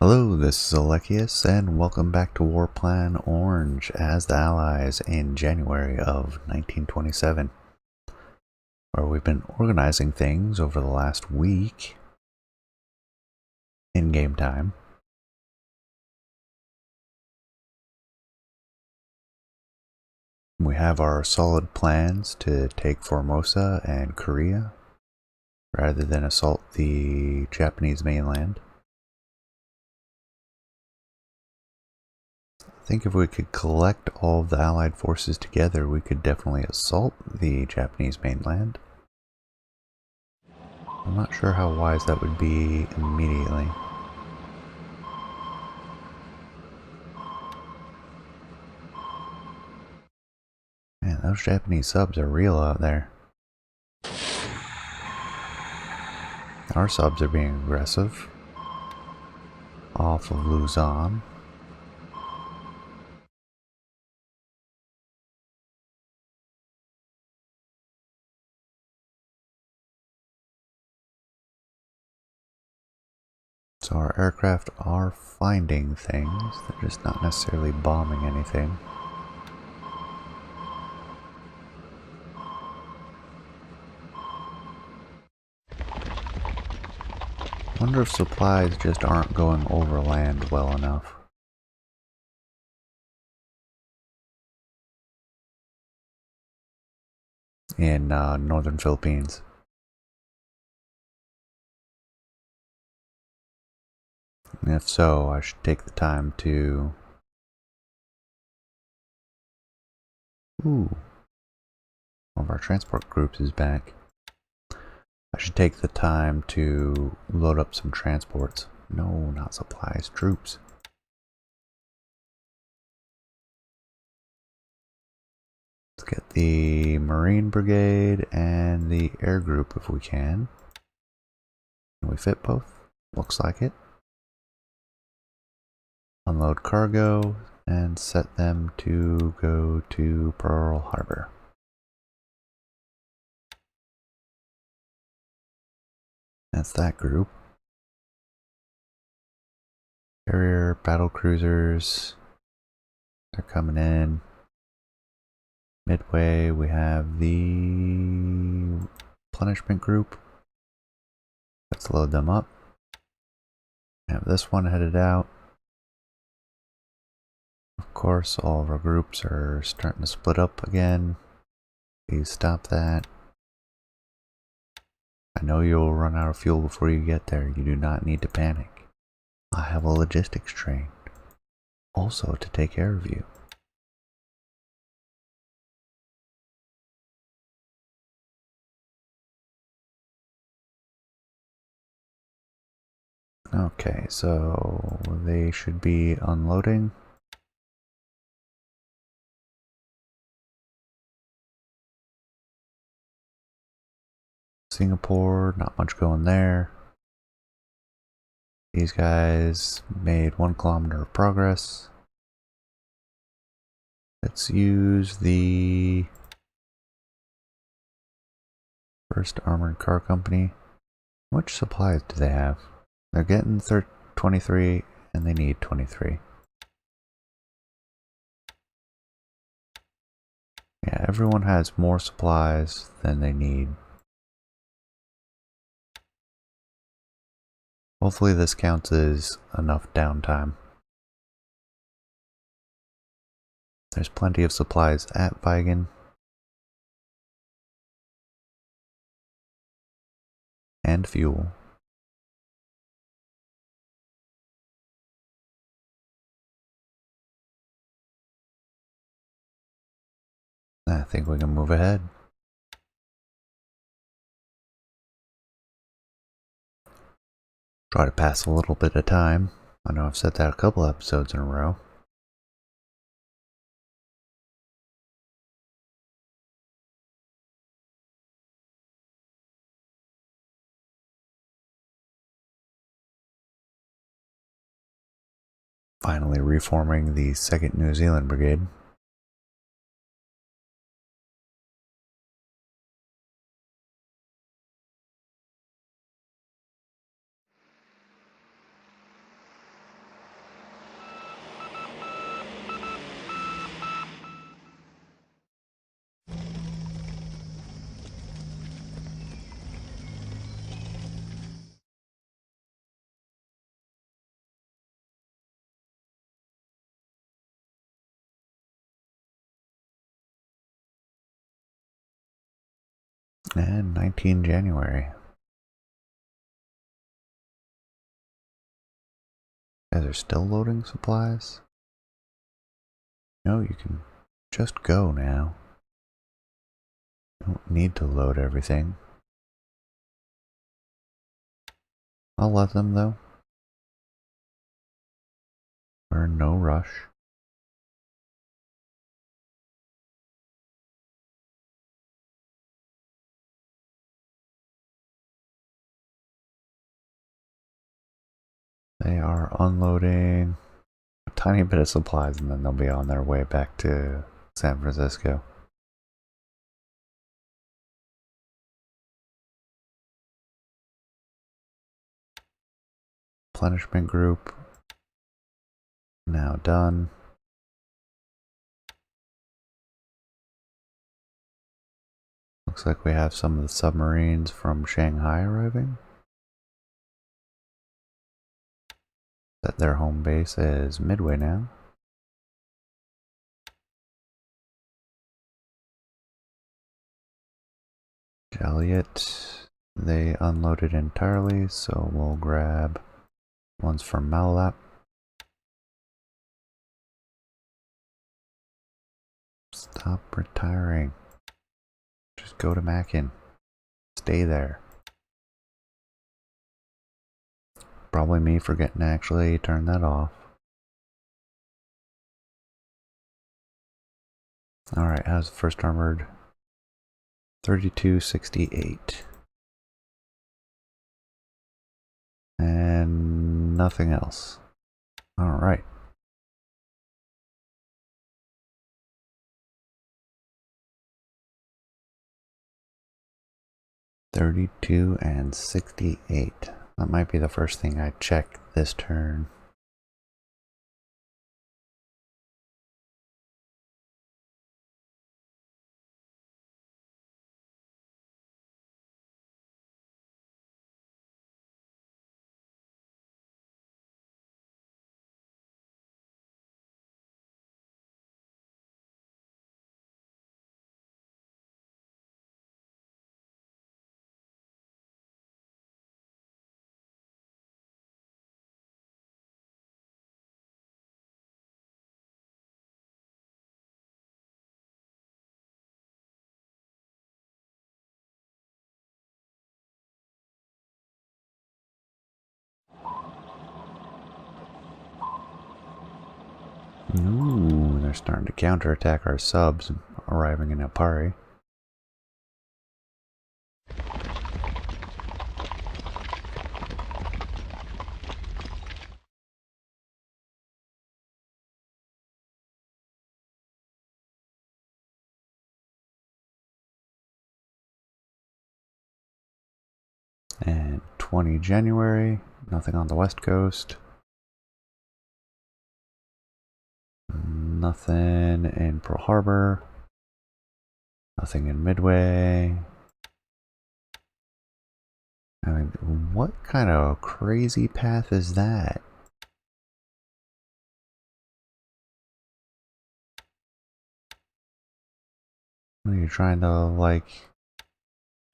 Hello, this is Alekius, and welcome back to Warplan Orange as the Allies in January of 1927, where we've been organizing things over the last week in game time. We have our solid plans to take Formosa and Korea, rather than assault the Japanese mainland. I think if we could collect all of the Allied forces together, we could definitely assault the Japanese mainland. I'm not sure how wise that would be immediately. Man, those Japanese subs are real out there. Our subs are being aggressive. Off of Luzon. So our aircraft are finding things, they're just not necessarily bombing anything. Wonder if supplies just aren't going overland well enough. In northern Philippines. And if so, I should take the time to... Ooh. One of our transport groups is back. I should take the time to load up some transports. No, not supplies, troops. Let's get the Marine Brigade and the Air Group if we can. Can we fit both? Looks like it. Unload cargo and set them to go to Pearl Harbor. That's that group. Carrier, battle cruisers. They're coming in. Midway, we have the replenishment group. Let's load them up. Have this one headed out. Of course, all of our groups are starting to split up again. Please stop that. I know you'll run out of fuel before you get there. You do not need to panic. I have a logistics train, also to take care of you. Okay, so they should be unloading. Singapore, not much going there. These guys made 1 kilometer of progress. Let's use the First Armored Car Company. How much supplies do they have? They're getting 23 and they need 23. Yeah, everyone has more supplies than they need. Hopefully this counts as enough downtime. There's plenty of supplies at Vigan. And fuel. I think we can move ahead. Try to pass a little bit of time. I know I've said that a couple episodes in a row. Finally reforming the 2nd New Zealand Brigade. And 19 January. Guys are still loading supplies? No, you can just go now. You don't need to load everything. I'll let them though. We're in no rush. They are unloading a tiny bit of supplies and then they'll be on their way back to San Francisco. Replenishment group now done. Looks like we have some of the submarines from Shanghai arriving. That their home base is Midway now. Joliet, they unloaded entirely, so we'll grab ones from Malap. Stop retiring. Just go to Mackin. Stay there. Probably me forgetting to actually turn that off. Alright, how's the first armored? 3268. And nothing else. Alright. $32 and $68. That might be the first thing I check this turn. Ooh, they're starting to counterattack our subs arriving in Apari. And 20 January, nothing on the west coast. Nothing in Pearl Harbor. Nothing in Midway. I mean, what kind of crazy path is that? Are you trying to, like,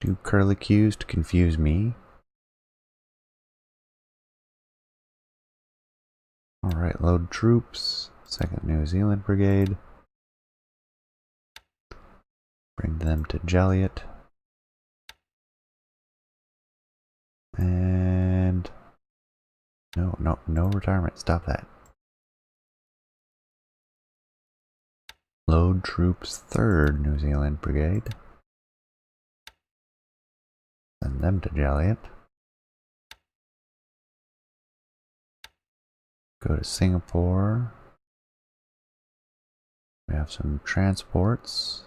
do curlicues to confuse me? Alright, load troops. 2nd New Zealand Brigade. Bring them to Joliet. And no retirement. Stop that. Load troops 3rd New Zealand Brigade. Send them to Joliet. Go to Singapore. We have some transports.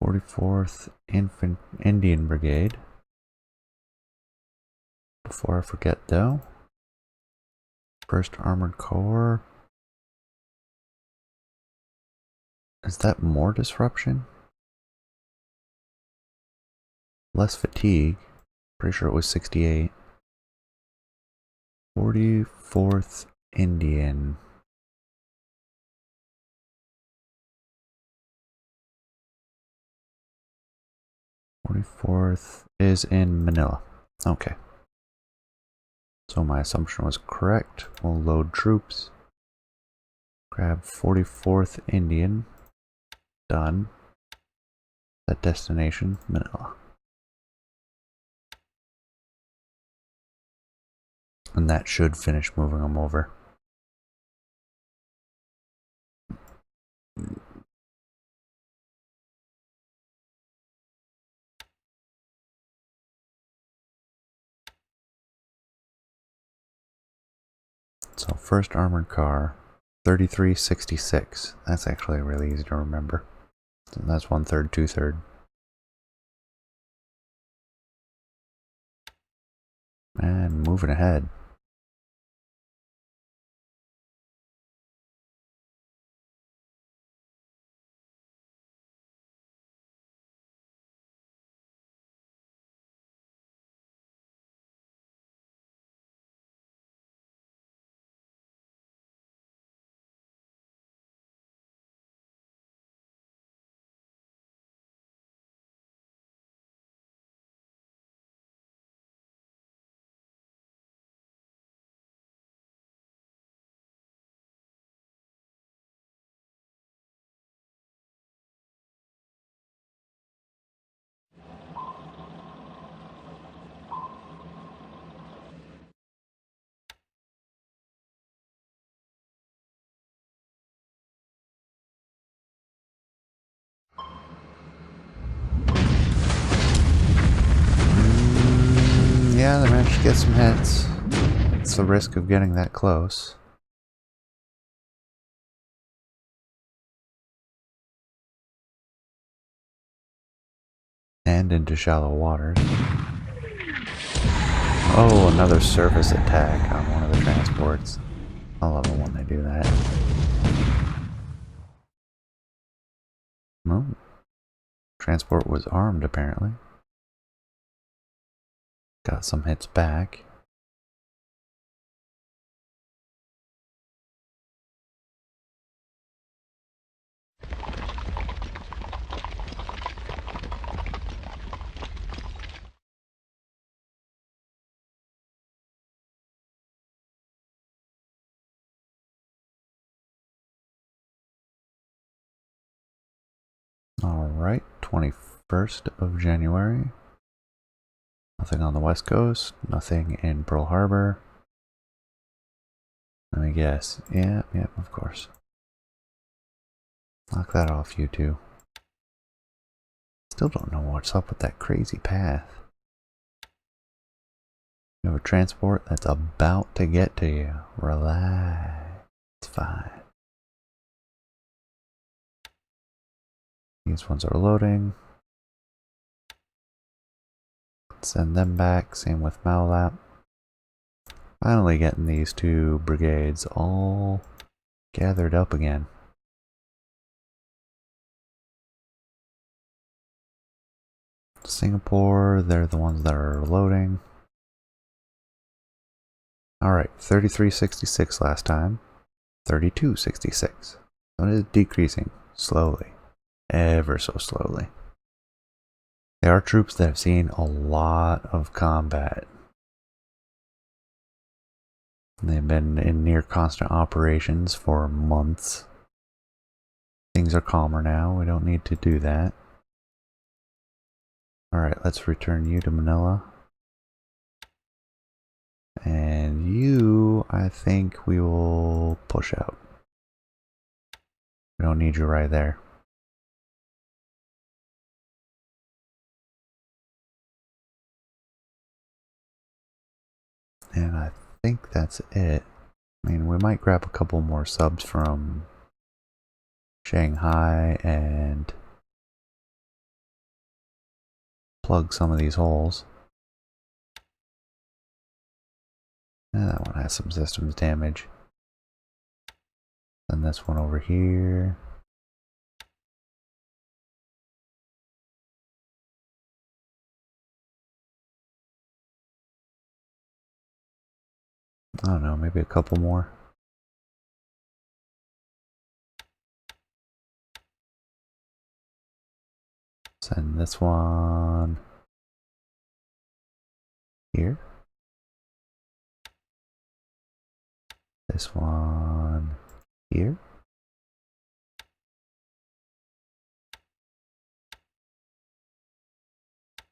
(44th Indian Brigade). Before I forget though, 1st Armored Corps. Is that more disruption? Less fatigue. Pretty sure it was 68. 44th Indian. 44th is in Manila. Okay. So my assumption was correct. We'll load troops. Grab 44th Indian. Done. That destination, Manila. And that should finish moving them over. So first armored car, 3366. That's actually really easy to remember. So that's 1/3, 2/3. And moving ahead. Yeah, they managed to get some hits. It's the risk of getting that close. And into shallow waters. Oh, another surface attack on one of the transports. I love it when they do that. Oh. Transport was armed, apparently. Got some hits back. Alright, 21st of January. Nothing on the west coast, nothing in Pearl Harbor. Let me guess. Yeah, of course. Knock that off, you two. Still don't know what's up with that crazy path. You have a transport that's about to get to you. Relax. It's fine. These ones are loading. Send them back. Same with Maulap. Finally getting these two brigades all gathered up again. Singapore, they're the ones that are loading. Alright, 3366 last time. 3266. So it is decreasing slowly. Ever so slowly. There are troops that have seen a lot of combat. They've been in near constant operations for months. Things are calmer now. We don't need to do that. Alright, let's return you to Manila. And you, I think we will push out. We don't need you right there. And I think that's it. I mean, we might grab a couple more subs from Shanghai and plug some of these holes. And that one has some systems damage. Then this one over here. I don't know, maybe a couple more. Send this one here. This one here.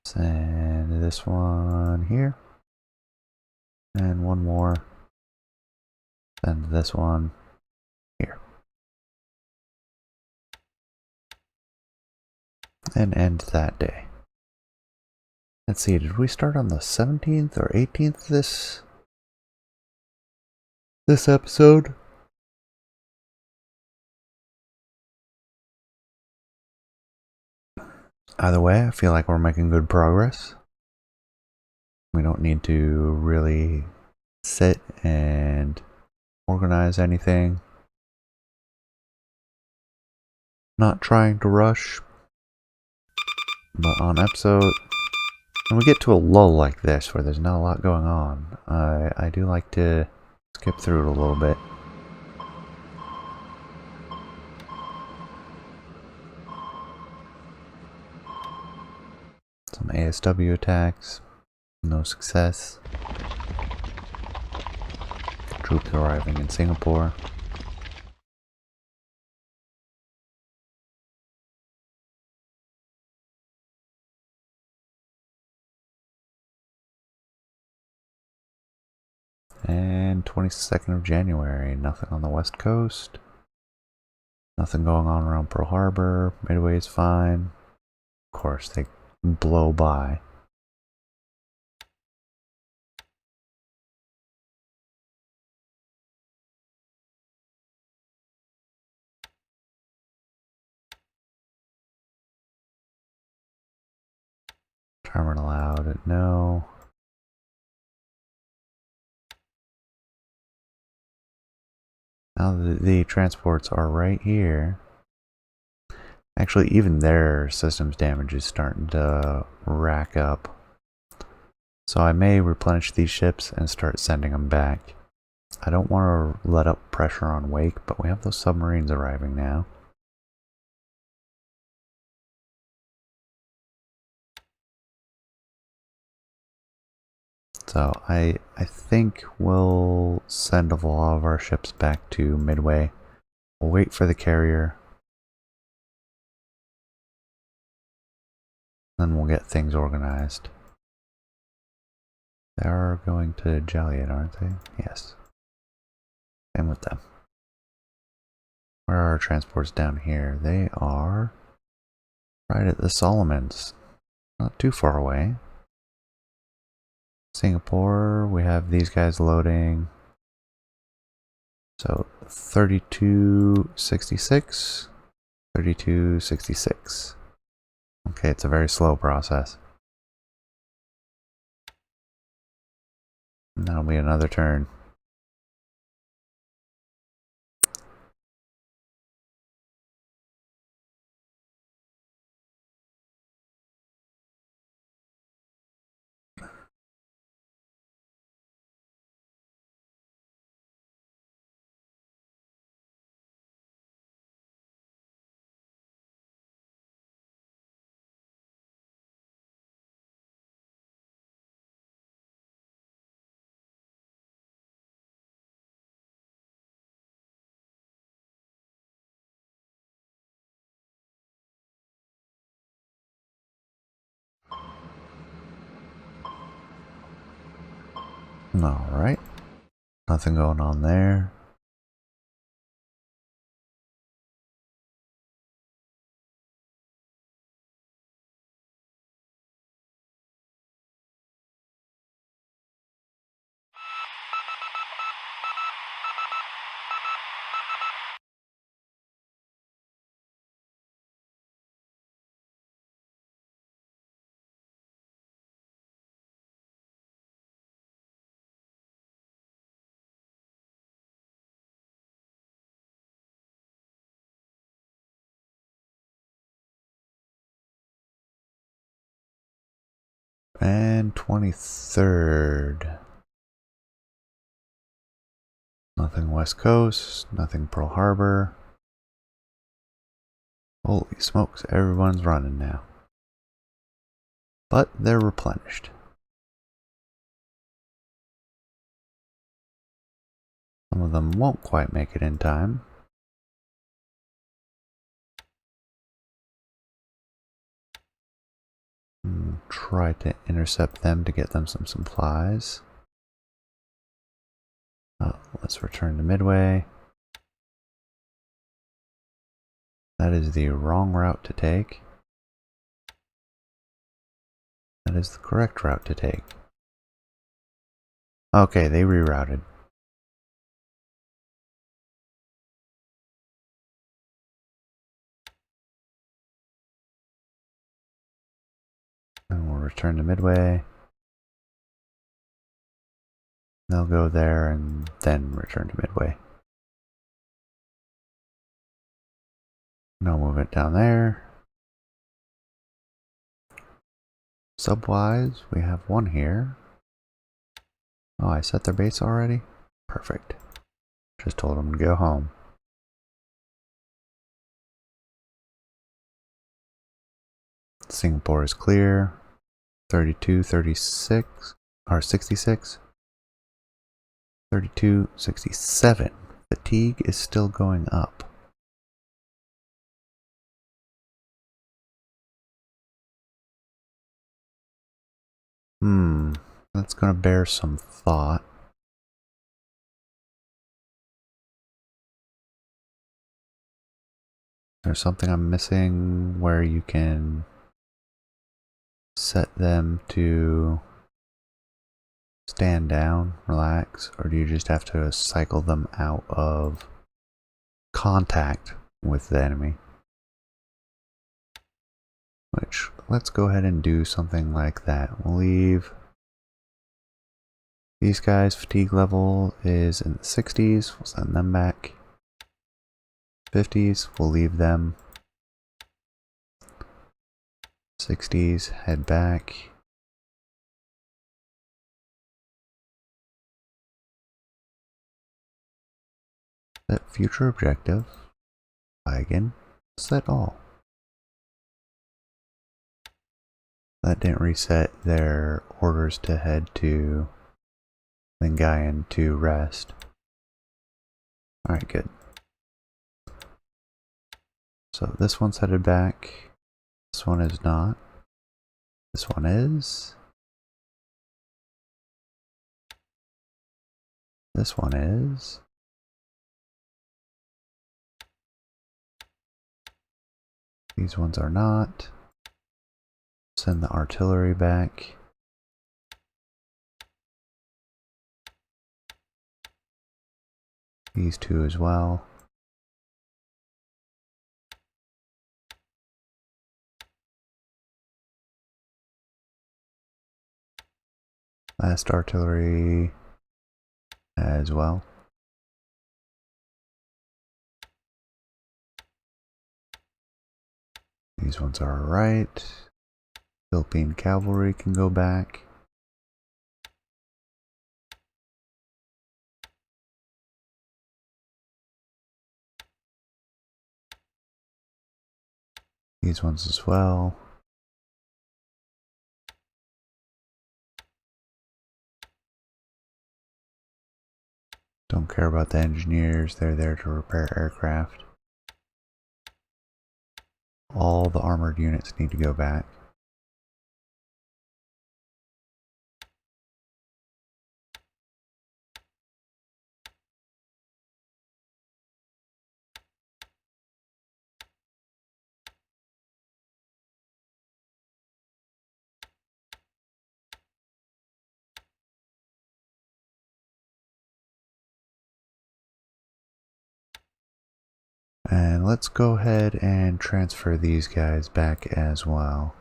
Send this one here. And one more. Send this one here. And end that day. Let's see, did we start on the 17th or 18th this episode? Either way, I feel like we're making good progress. We don't need to really sit and organize anything. Not trying to rush, but on episode, when we get to a lull like this where there's not a lot going on, I do like to skip through it a little bit. Some ASW attacks, no success. Troops arriving in Singapore. And 22nd of January, nothing on the west coast. Nothing going on around Pearl Harbor. Midway is fine. Of course, they blow by. Terminal allowed, no. Now the transports are right here. Actually, even their systems damage is starting to rack up. So I may replenish these ships and start sending them back. I don't want to let up pressure on Wake, but we have those submarines arriving now. So I think we'll send a lot of our ships back to Midway. We'll wait for the carrier. Then we'll get things organized. They are going to Joliet, aren't they? Yes. Same with them. Where are our transports down here? They are right at the Solomons. Not too far away. Singapore, we have these guys loading. So 3266, 3266. Okay, it's a very slow process. And that'll be another turn. Alright. Nothing going on there. And 23rd. Nothing West Coast, nothing Pearl Harbor. Holy smokes, everyone's running now. but they're replenished. Some of them won't quite make it in time. Try to intercept them to get them some supplies. Let's return to Midway. That is the wrong route to take. That is the correct route to take. Okay, they rerouted. And we'll return to Midway. They'll go there and then return to Midway. No movement down there. Subwise, we have one here. Oh, I set their base already? Perfect. Just told them to go home. Singapore is clear. 32, 36, or 66. 32, 67. Fatigue is still going up. That's gonna bear some thought. There's something I'm missing where you can set them to stand down, relax, or do you just have to cycle them out of contact with the enemy? Which, let's go ahead and do something like that. We'll leave these guys' fatigue level is in the 60s. We'll send them back. 50s, we'll leave them. 60s, head back. Set future objective. Again, set all. That didn't reset their orders to head to Lingayen to rest. Alright, good. So this one's headed back. This one is not. This one is. This one is. These ones are not. Send the artillery back. These two as well. Last artillery as well. These ones are right. Philippine cavalry can go back. These ones as well. Don't care about the engineers, they're there to repair aircraft. All the armored units need to go back. And let's go ahead and transfer these guys back as well.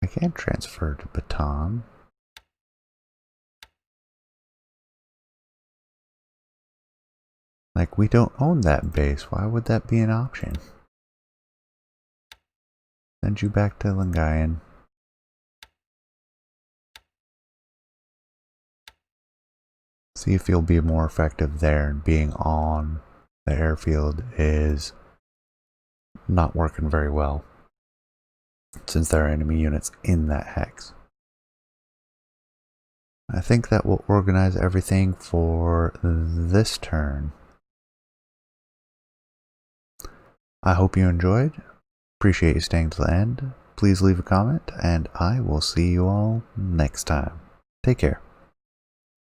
I can't transfer to Bataan. Like, we don't own that base. Why would that be an option? Send you back to Lingayen. See if you'll be more effective there, and being on the airfield is not working very well. since there are enemy units in that hex. I think that will organize everything for this turn. I hope you enjoyed. Appreciate you staying to the end. Please leave a comment, and I will see you all next time. Take care.